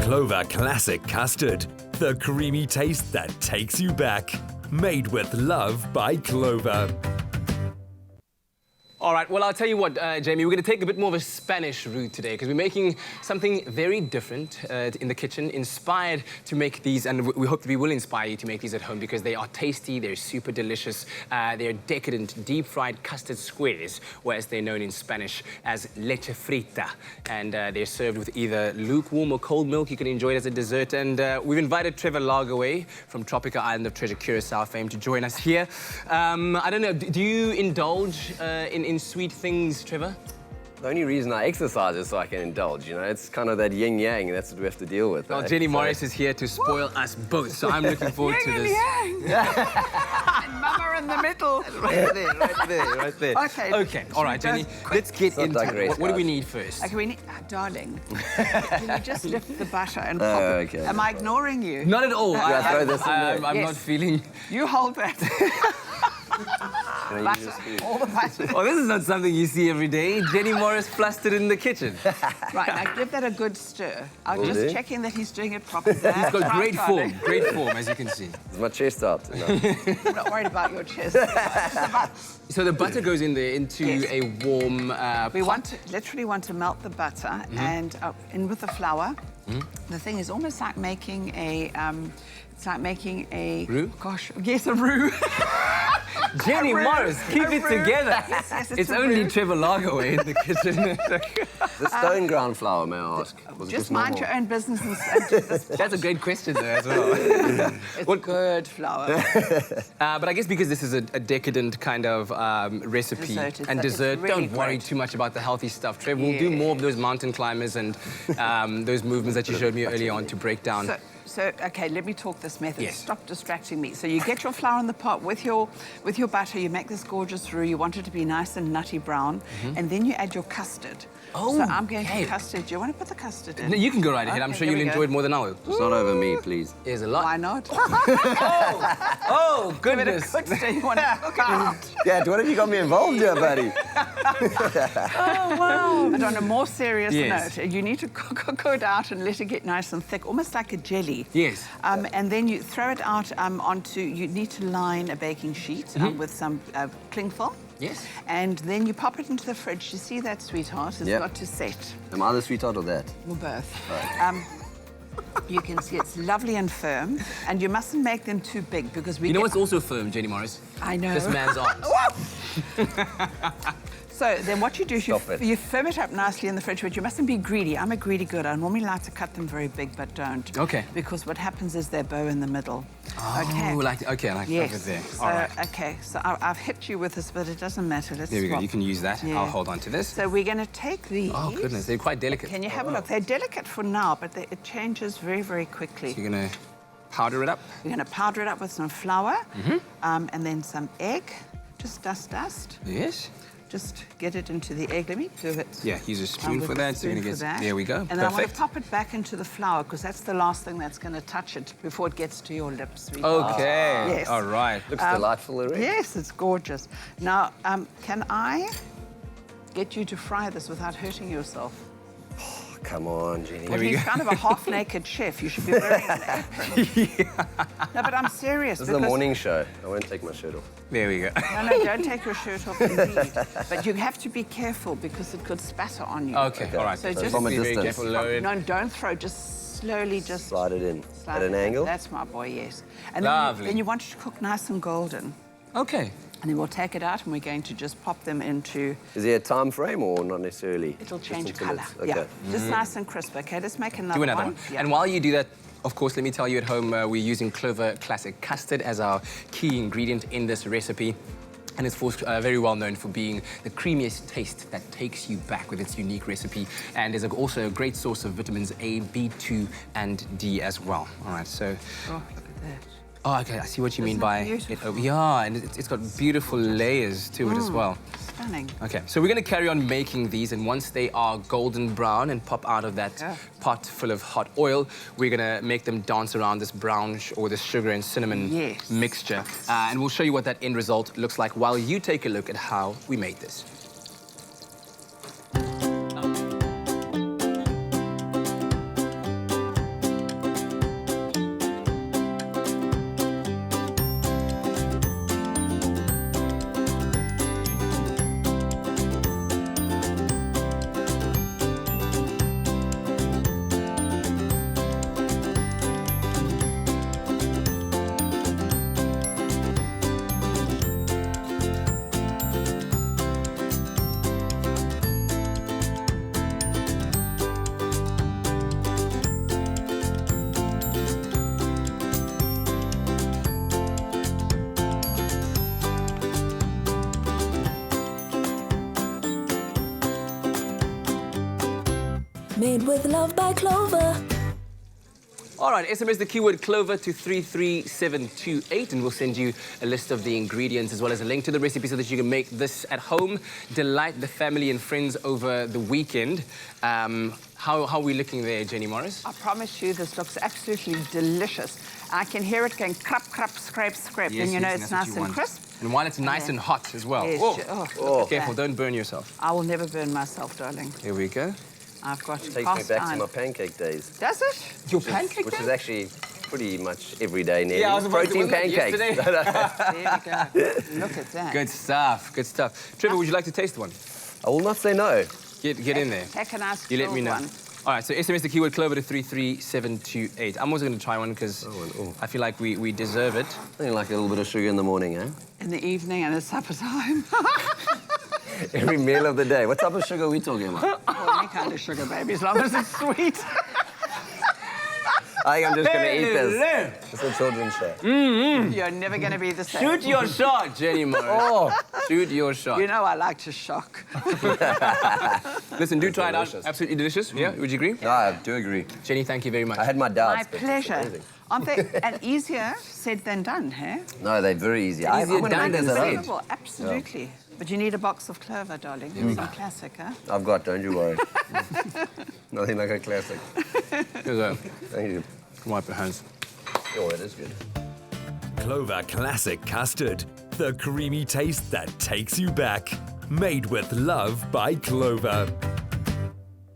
Clover Classic Custard, the creamy taste that takes you back. Made with love by Clover. All right, well, I'll tell you what, Jamie, we're going to take a bit more of a Spanish route today because we're making something very different in the kitchen, inspired to make these, and we hope that we will inspire you to make these at home because they are tasty, they're super delicious, they're decadent, deep-fried custard squares, or as they're known in Spanish as leche frita, and they're served with either lukewarm or cold milk. You can enjoy it as a dessert, and we've invited Trevor Lagerway from Tropical Island of Treasure Curacao fame to join us here. I don't know, do you indulge in sweet things, Trevor? The only reason I exercise is so I can indulge, you know? It's kind of that yin-yang, that's what we have to deal with. Well, Jenny Morris is here to spoil us both, so I'm looking forward to this. And Mama in the middle. Right there, right there, right there. Okay, all right, Jenny, let's get into it. What do we need first? Okay, we need... darling, can you just lift the butter and pop it? Okay. Am I ignoring you? Not at all. Throw this in there. I'm not feeling... You hold that. Butter, all the butter. Oh, this is not something you see every day. Jenny Morris flustered in the kitchen. Right, now give that a good stir. I'm just checking that he's doing it properly. He's got great form, as you can see. Is my chest out? No. I'm not worried about your chest. So the butter goes in there into a warm We pot. literally want to melt the butter and in with the flour. The thing is almost like making a... Roux? Gosh, yes, a roux. Jenny Morris, keep it together. Yes, it's only roux. Trevor Lagerway in the kitchen. The stone ground flour, may I ask? Was it Just mind normal? your own business and do this. That's a great question, though, as well. It's good flour. But I guess because this is a decadent kind of recipe Dessert, dessert, really don't worry great. too much about the healthy stuff, Trev. We'll do more of those mountain climbers and those movements that you showed me earlier on to break down. So, okay, let me talk this method. Yes. Stop distracting me. So you get your flour in the pot with your butter. You make this gorgeous roux. You want it to be nice and nutty brown, and then you add your custard. Oh, so I'm going okay. to custard. Do you want to put the custard in? No, you can go right ahead. I'm Okay, sure here you'll we enjoy go. it more than I will. It's not over me, please. There's a lot. Why not? Oh, goodness. Good stir. You want to cook it out. Dad, what have you got me involved here, buddy? Oh, wow. But on a more serious Yes. note, you need to cook it out and let it get nice and thick, almost like a jelly. Yes. And then you throw it out onto, you need to line a baking sheet with some cling film. Yes. And then you pop it into the fridge. You see that, sweetheart? It's got to set. Am I the sweetheart or that? Or both. You can see it's lovely and firm, and you mustn't make them too big because we You know what's also firm, Jenny Morris? I know. This man's arms. So then what you do is Stop it. you firm it up nicely in the fridge, but you mustn't be greedy. I'm a greedy good. I normally like to cut them very big, but don't. Okay. Because what happens is they bow in the middle. Oh, okay. like Yes. over there. So, All right. okay, so I've hit you with this, but it doesn't matter. Let's There we go. swap. You can use that. Yeah. I'll hold on to this. So we're going to take these. Oh, goodness. They're quite delicate. Can you have a look? They're delicate for now, but it changes very, very quickly. So you're going to powder it up? We're going to powder it up with some flour and then some egg. Just dust. Yes. Just get it into the egg. Let me do it. Yeah, use a spoon for that. So you're going to get... There we go. And then I want to Perfect. pop it back into the flour because that's the last thing that's going to touch it before it gets to your lips. Okay. Yes. All right. Looks delightful already. Yes, it's gorgeous. Now, can I get you to fry this without hurting yourself? Come on, Jenny. Well, he's kind of a half-naked chef. You should be wearing an apron. No, but I'm serious. This is a morning show. I won't take my shirt off. There we go. No, don't take your shirt off, indeed. But you have to be careful because it could spatter on you. Okay, all right. So So just from a be very distance. careful. Lower it. No, don't throw. Just slowly, just Slide it in. slide At an it in. angle? That's my boy, yes. And Lovely. then you want it to cook nice and golden. Okay. And then we'll take it out and we're going to just pop them into... Is there a time frame or not necessarily? It'll Just change until colour. it's- Yeah, Okay. just nice and crisp. Okay, let's make another Do another one. Yeah. And while you do that, of course, let me tell you at home, we're using Clover Classic Custard as our key ingredient in this recipe. And it's very well known for being the creamiest taste that takes you back with its unique recipe, and is also a great source of vitamins A, B2, and D as well. All right, so... Oh, look at that. Oh, okay, I see what you mean Isn't by it beautiful? yeah, and it's got beautiful layers to it as well. Stunning. Okay, so we're going to carry on making these, and once they are golden brown and pop out of that pot full of hot oil, we're going to make them dance around this brown or this sugar and cinnamon mixture. And we'll show you what that end result looks like while you take a look at how we made this. Made with love by Clover. All right, SMS the keyword Clover to 33728 and we'll send you a list of the ingredients as well as a link to the recipe so that you can make this at home. Delight the family and friends over the weekend. How are we looking there, Jenny Morris? I promise you, this looks absolutely delicious. I can hear it going crap, crap, scrape, scrape, Yes, and you know yes, it's that's what nice you and want. crisp. And while it's nice and hot as well. Yes, Whoa. look at Careful, that. don't burn yourself. I will never burn myself, darling. Here we go. I've got Takes me cast back to iron. my pancake days. Does it? Your pancake Which day? is actually pretty much every day nearly. Yeah, I was about to- Protein wasn't it pancakes. yesterday? There we go. Look at that. Good stuff, good stuff. Trevor, would you like to taste one? I will not say no. Get in there. Take a nice You let me chilled know. one. All right, so SMS the keyword Clover to 33728. I'm also going to try one because I feel like we deserve it. I think like a little bit of sugar in the morning, eh? In the evening and at supper time. Every meal of the day. What type of sugar are we talking about? Oh, any kind of sugar, baby, as long as it's sweet. I think I'm just going to eat this. It's a children's show. You're never going to be the same. Shoot your shot, Jenny Morris. Shoot your shot. You know I like to shock. Listen, do try it out. delicious. Absolutely delicious. Yeah, would you agree? No, I do agree. Jenny, thank you very much. I had my doubts. My but it's pleasure. amazing. Aren't they? And easier said than done, hey? No, they're very easy. I Easier would done make than this at home. Unbelievable, absolutely. But you need a box of Clover, darling. Some classic, huh? I've got, don't you worry. Nothing like a classic. Here's a Thank you. wipe your hands. Oh, it is good. Clover Classic Custard. The creamy taste that takes you back. Made with love by Clover.